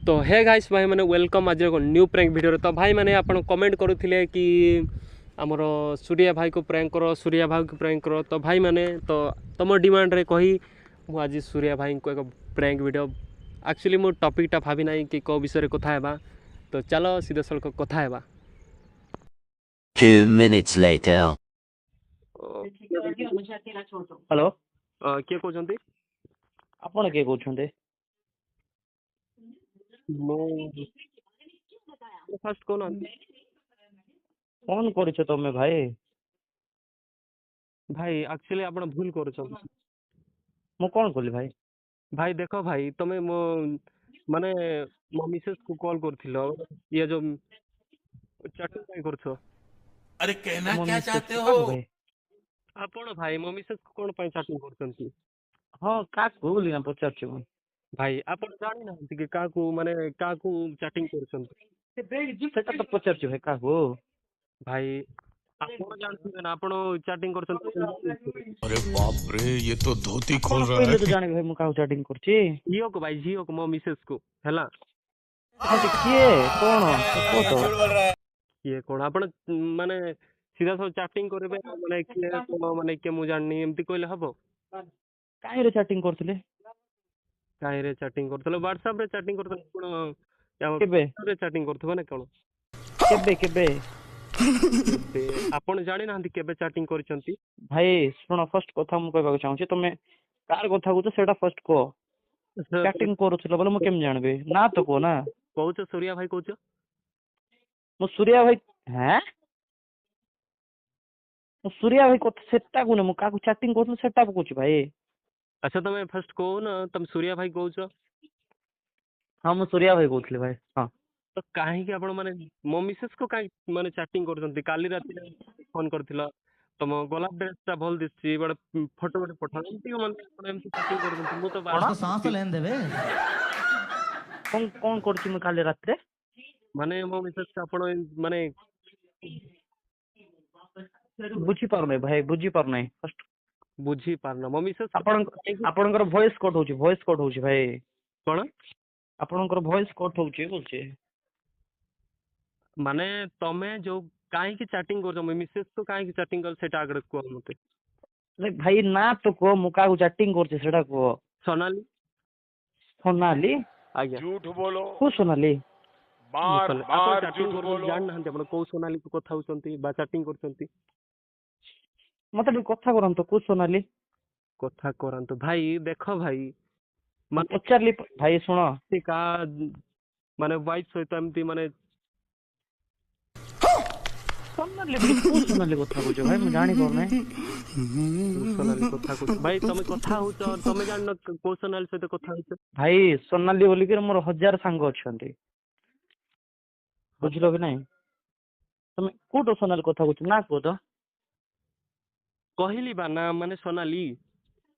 तो hey guys भाई मैंने वेलकम आज न्यू प्रैंक वीडियो। तो भाई मैंने आप कमेंट करुले कि आमर सूर्या भाई को प्रैंक करो, सूर्या भाई को प्रैंक करो। तो भाई मैंने तो तुम डिमांड रे कही मु आज सूर्या भाई को एक प्रैंक वीडियो एक्चुअली मो टॉपिकटा भावी ना कि कौ विषय कथा हेबा। तो चलो सीधा सड़क कथा हेबा। 2 minutes later. हेलो किए कहते आपण के कहते फर्स्ट कौन फोन कर तमे भाई भाई एक्चुअली आप भूल कर मु कौन कली भाई भाई देखो भाई तुम्हें मो माने मो मिसेस को कॉल करथिलो ये जो चैटिंग भाई करछो। अरे कहना मो क्या मिसेस चाहते को हो? भाई आपण भाई मो मिसेस को कोन पई चैटिंग करछंती हाँ का बोली ना पचार भाई आपण जानि ना कि काकू माने काकू चैटिंग करछंती सेटा तो पचार भाई का हो भाई आपण जानथिबे ना आपण चैटिंग करछंती। अरे बाप रे, ये तो धोती खोल आपण रहा पहले है। तो जाने भाई मु का चैटिंग करछि जियो को भाई जियो को मो मिसेस को हैला अच्छा किए कौन तो ये कोन आपण माने सीधा सब चैटिंग करबे माने किए कोन माने के मु जाननी एमती कहले हबो। काहे रे चैटिंग करथिले काहे रे चैटिंग करथलो व्हाट्सएप रे चैटिंग करथलो कोन केबे रे चैटिंग करथबो ना कोन केबे केबे आपण जानि ना केबे चैटिंग करछंती। भाई सुनो फर्स्ट कथा मु कहबा चाहूछी तमे कार कथा को सेटा फर्स्ट को चैटिंग करूथिलो बोले मु केम जानबे ना तो को ना कहूछ सूर्या भाई कहूछ मु सूर्या भाई हैं मु सूर्या भाई को सेटा को ने मु का चैटिंग करथलो सेटा को भाई। अच्छा तुम फर्स्ट कहो ना तुम सूर्या भाई कहूछ। हाँ मु सूर्या भाई कहूथले भाई हाँ तो काहे कि आपण माने मो मिसेस को काहे माने चैटिंग करछंती काली रात फोन करथिला तुम गोलाप ड्रेस ता भल दिसछि बड फोटो बड पठा एमती माने आपण एमती चैटिंग करछंती मु तो उसको सांस लेन देवे कौन कौन करछि मु काले रात रे माने मो मिसेस आपण माने बुझी पार नै भाई बुझी पार नै फर्स्ट बुझी पारना मो मिसेस आपणकर वॉइस कट होउछि भाई कोन आपणकर वॉइस कट होउछि बोलछि माने तमे जो काहे कि चैटिंग करछो मो मिसेस तो काहे कि चैटिंग कर सेटा आगड को मते अरे भाई ना तो को मु का चैटिंग करछि सेटा को सोनाली सोनाली आज्ञा झूठ बोलो, को सोनाली बार बार चैटिंग झूठ कर बोलो। जान ना आपण को सोनाली को कथा होचंती बा चैटिंग करछंती मते कथा करन तो को सोनाली कथा करंतु भाई देखो भाई माने पचारली भाई सुनो का माने वाइफ सहित एमती माने सोनाली को सोनाली कथा कहजो भाई मु जानि पर नै सोनाली कथा को भाई तमे कथा होच तमे जान को सोनाली सहित कथा होच भाई सोनाली बोली के मोर 1000 सांग अछंती बुझलो कि नहीं तमे कोटो सोनाली कथा कहछ ना को तो कहली बा ना माने सोनाली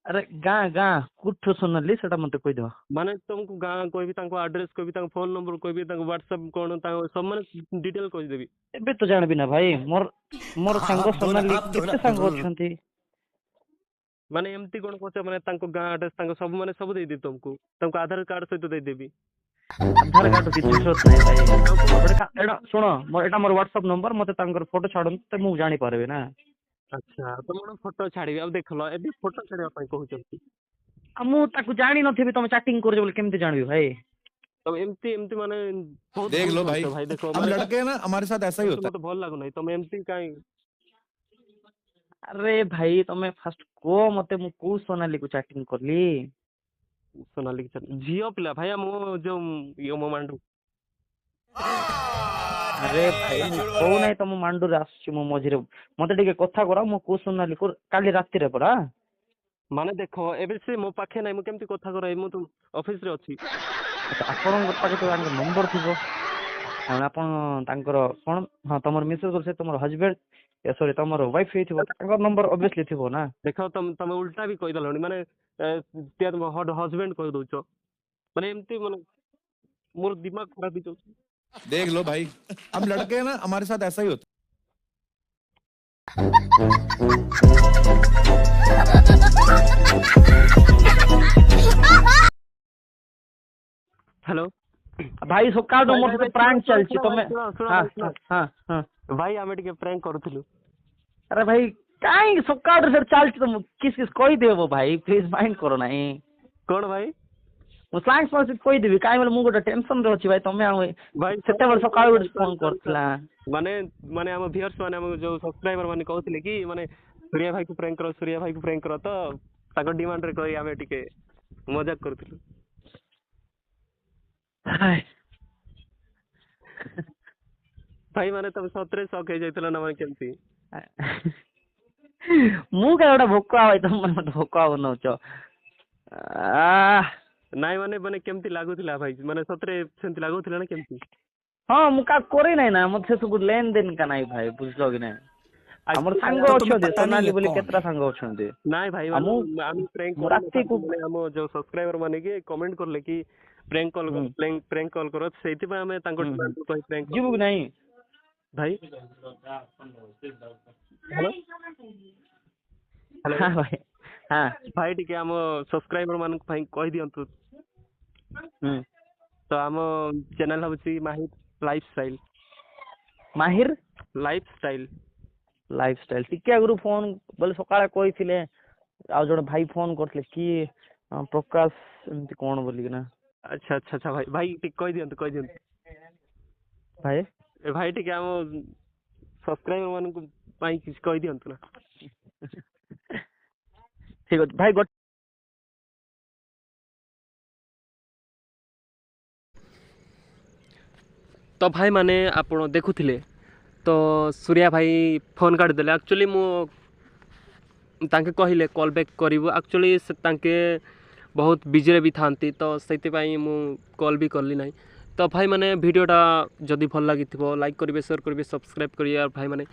अरे गाँ गाँ कुठो सोनाली सेटा मते कहि दो माने तुमको गाँ कोई भी तांको एड्रेस कोई भी तांको फोन नंबर कोई भी तांको व्हाट्सएप कोन तांको सब माने डिटेल कहि देबी एबे तो जानबी ना भाई मोर मोर सांग सोनाली केते सांग अछंती माने एमती कोन कहछ माने तांको गाँ एड्रेस तांको सब माने सब दे दे तुमको आधार कार्ड सहित दे देबी आधार कार्ड की जरूरत नहीं भाई एडा सुनो मोर एटा मोर व्हाट्सएप नंबर मते तांकर फोटो छाडन त मु जानि पारबे ना अच्छा तुम फोटो छाड़ी अब देखलो एबे फोटो छाड़िया पई कहउचंती आ मु ताकू जानि नथिबे तुम चैटिंग करजो बोले केमते जानबी भाई तब एमती एमती माने बहुत देख लो भूल भाई, करछो भाई देखो हम लड़के हैं ना, हमारे साथ ऐसा ही होता है। तो भल लागो नहीं तुम एमती काई अरे भाई तुम फर्स्ट को मते मु को सोनाली को चैटिंग करली सोनाली के जियो पिला भाई मो जो यो मो मांडू अरे भाई को नै त मु मांडू आसछि मु मझिरे मते टिके कथा करा मु को सोनाली को काली राती रे परा माने देखो एबे से मो पाखे नाही मु केमती कथा करै मु तो ऑफिस रे अछि आपण पाखे तो नंबर थिबो आपण तांकर कोन हां तमर मिसेस से तमर हस्बैंड या सॉरी तमर वाइफ हे थिबो तांकर नंबर ऑब्वियसली थिबो ना देखो तुम उल्टा भी कहि दलनी माने ते तुम हस्बैंड कहि दोछो माने एमती माने मोर दिमाग खराब ही चलछि देख लो भाई, हम लड़के हैं ना, हमारे साथ ऐसा ही होता हेलो ଭାଇ ସକାଳୁ ମୋର ସହିତ ପ୍ରାଙ୍କ ଚାଲିଛି ତମେ ହଁ ଶୁଣ ହଁ ହଁ ଭାଇ ଆମେ ଟିକେ ପ୍ରାଙ୍କ କରୁଥିଲୁ। ଆରେ ଭାଇ କାହିଁକି ସକାଳୁ ସେଠି ଚାଲିଛି ତ କିସ୍ କିସ୍ କହିଦେବ ଭାଇ ପ୍ଲିଜ ମାଇଣ୍ଡ କର ନାହିଁ। କଣ ଭାଇ? ମୁଁ ସ୍ଲାଙ୍ଗ ସହିତ କହିଦେବି କାହିଁ ବୋଲେ ମୁଁ ଗୋଟେ ଟେନସନରେ ଅଛି ଭାଇ ତମେ ଆଉ ଭାଇ ସେତେବେଳେ ସକାଳୁ ଗୋଟେ ଫୋନ କରିଥିଲା। ମାନେ ମାନେ ଆମ ଭିଉଅର୍ସ ମାନେ ଆମ ଯୋଉ ସବସ୍କ୍ରାଇବର ମାନେ କହୁଥିଲେ କି ମାନେ ସୂର୍ୟା ଭାଇକୁ ପ୍ରାଙ୍କ କର, ସୂର୍ୟା ଭାଇକୁ ପ୍ରାଙ୍କ କର, ତ ତାଙ୍କ ଡିମାଣ୍ଡରେ କହି ଆମେ ଟିକେ ମଜାକ କରୁଥିଲୁ। ହାଏ। ଭାଇ ମାନେ ତମେ ସତରେ ସକ୍ ହେଇଯାଇଥିଲା ନା ମାନେ କେମିତି? ମୁଁ କାହିଁ ଗୋଟେ ଭୋକ ଭାଇ ତମେ ମତେ ଭୋକ ବନଉଛ। ନାଇଁ ମାନେ ମାନେ କେମିତି ଲାଗୁଥିଲା ଭାଇ? ମାନେ ସତରେ ସେମିତି ଲାଗୁଥିଲା ନା କେମିତି? ହଁ ମୁଁ କାହା କରି ନାହିଁ ନା ମତେ ସେ ସବୁ ଲେନ ଦେନ କା ନାହିଁ ଭାଇ ବୁଝିଲ କି ନାଇଁ। ଆମର ସାଙ୍ଗ तो तुम्हें ଅଛନ୍ତି पता नहीं ସୋନାଲି है ବୋଲି कौन କେତେଟା ସାଙ୍ଗ ଅଛନ୍ତି। ନାଇଁ ଭାଇ ଆଉ ମାନେ ମୁଁ ଆମେ ପ୍ରାଙ୍କ ମୁଁ କରିନଥାନ୍ତୁ, ରାତିକୁ ମାନେ ଆମ ଯୋଉ ସବସ୍କ୍ରାଇବର ମାନେ କି କମେଣ୍ଟ କଲେ କି ପ୍ରାଙ୍କ କଲ ହୁଁ ପ୍ରାଙ୍କ କଲ କର, ସେଇଥିପାଇଁ ଆମେ ତାଙ୍କ ହୁଁ ହୁଁ ଡିମାଣ୍ଡ କହି ପ୍ରାଙ୍କ ଯିବୁ କି ନାଇଁ? ଭାଇ ହ୍ୟାଲୋ ହ୍ୟାଲୋ ହଁ ଭାଇ ହଁ ଭାଇ ଟିକେ ଆମ ସବସ୍କ୍ରାଇବର ମାନଙ୍କ ପାଇଁ କହିଦିଅନ୍ତୁ। ହୁଁ ତ ଆମ ଚ୍ୟାନେଲ ହଉଛି ମାହିର ଲାଇଫଷ୍ଟାଇଲ। ମାହିର ଲାଇଫଷ୍ଟାଇଲ। ଲାଇଫଷ୍ଟାଇଲ ଟିକେ ଆଗରୁ ଫୋନ ବୋଲେ ସକାଳେ କହିଥିଲେ ଆଉ ଜଣେ ଭାଇ ଫୋନ କରିଥିଲେ କିଏ ପ୍ରକାଶ ଏମିତି କଣ ବୋଲିକିନା। ଆଚ୍ଛା ଆଚ୍ଛା ଆଚ୍ଛା ଭାଇ ଭାଇ ଟିକେ କହିଦିଅନ୍ତୁ କହିଦିଅନ୍ତୁ। ଭାଇ ଏ ଭାଇ ଟିକେ ଆମ ସବସ୍କ୍ରାଇବର ମାନଙ୍କୁ ପାଇଁ କିଛି କହିଦିଅନ୍ତୁ ନା। ଠିକ ଅଛି ଭାଇ ତ ଭାଇମାନେ ଆପଣ ଦେଖୁଥିଲେ ତ ସୂର୍ୟା ଭାଇ ଫୋନ୍ କାଟିଦେଲେ। ଆକ୍ଚୁଆଲି ମୁଁ ତାଙ୍କେ କହିଲେ କଲ୍ ବ୍ୟାକ୍ କରିବୁ, ଆକ୍ଚୁଆଲି ସେ ତାଙ୍କେ ବହୁତ ବିଜିରେ ବି ଥାନ୍ତି, ତ ସେଥିପାଇଁ ମୁଁ କଲ୍ ବି କଲି ନାହିଁ। ତ ଭାଇମାନେ ଭିଡ଼ିଓଟା ଯଦି ଭଲ ଲାଗିଥିବ ଲାଇକ୍ କରିବେ, ସେୟାର କରିବେ, ସବସ୍କ୍ରାଇବ୍ କରିବେ। ଆଉ ଭାଇମାନେ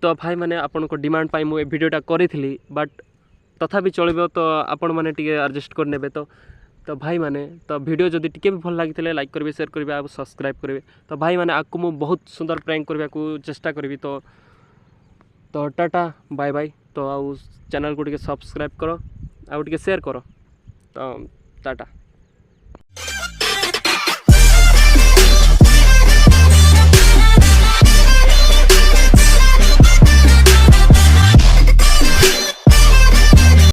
ତ ଭାଇମାନେ ଆପଣଙ୍କ ଡିମାଣ୍ଡ ପାଇଁ ମୁଁ ଏ ଭିଡ଼ିଓଟା କରିଥିଲି, ବଟ୍ ତଥାପି ଚଳିବ, ତ ଆପଣମାନେ ଟିକେ ଆଡ଼ଜଷ୍ଟ କରିନେବେ। ତ ଭାଇମାନେ ତ ଭିଡ଼ିଓ ଯଦି ଟିକେ ବି ଭଲ ଲାଗିଥିଲେ ଲାଇକ୍ କରିବେ, ସେୟାର କରିବେ ଆଉ ସବସ୍କ୍ରାଇବ୍ କରିବେ। ତ ଭାଇମାନେ ଆଗକୁ ମୁଁ ବହୁତ ସୁନ୍ଦର ପ୍ରାଙ୍କ କରିବାକୁ ଚେଷ୍ଟା କରିବି। ତ ଟାଟା ବାଏ ବାଏ। ତ ଆଉ ଚ୍ୟାନେଲକୁ ଟିକେ ସବସ୍କ୍ରାଇବ୍ କର ଆଉ ଟିକେ ସେୟାର କର। ତ ଟାଟା।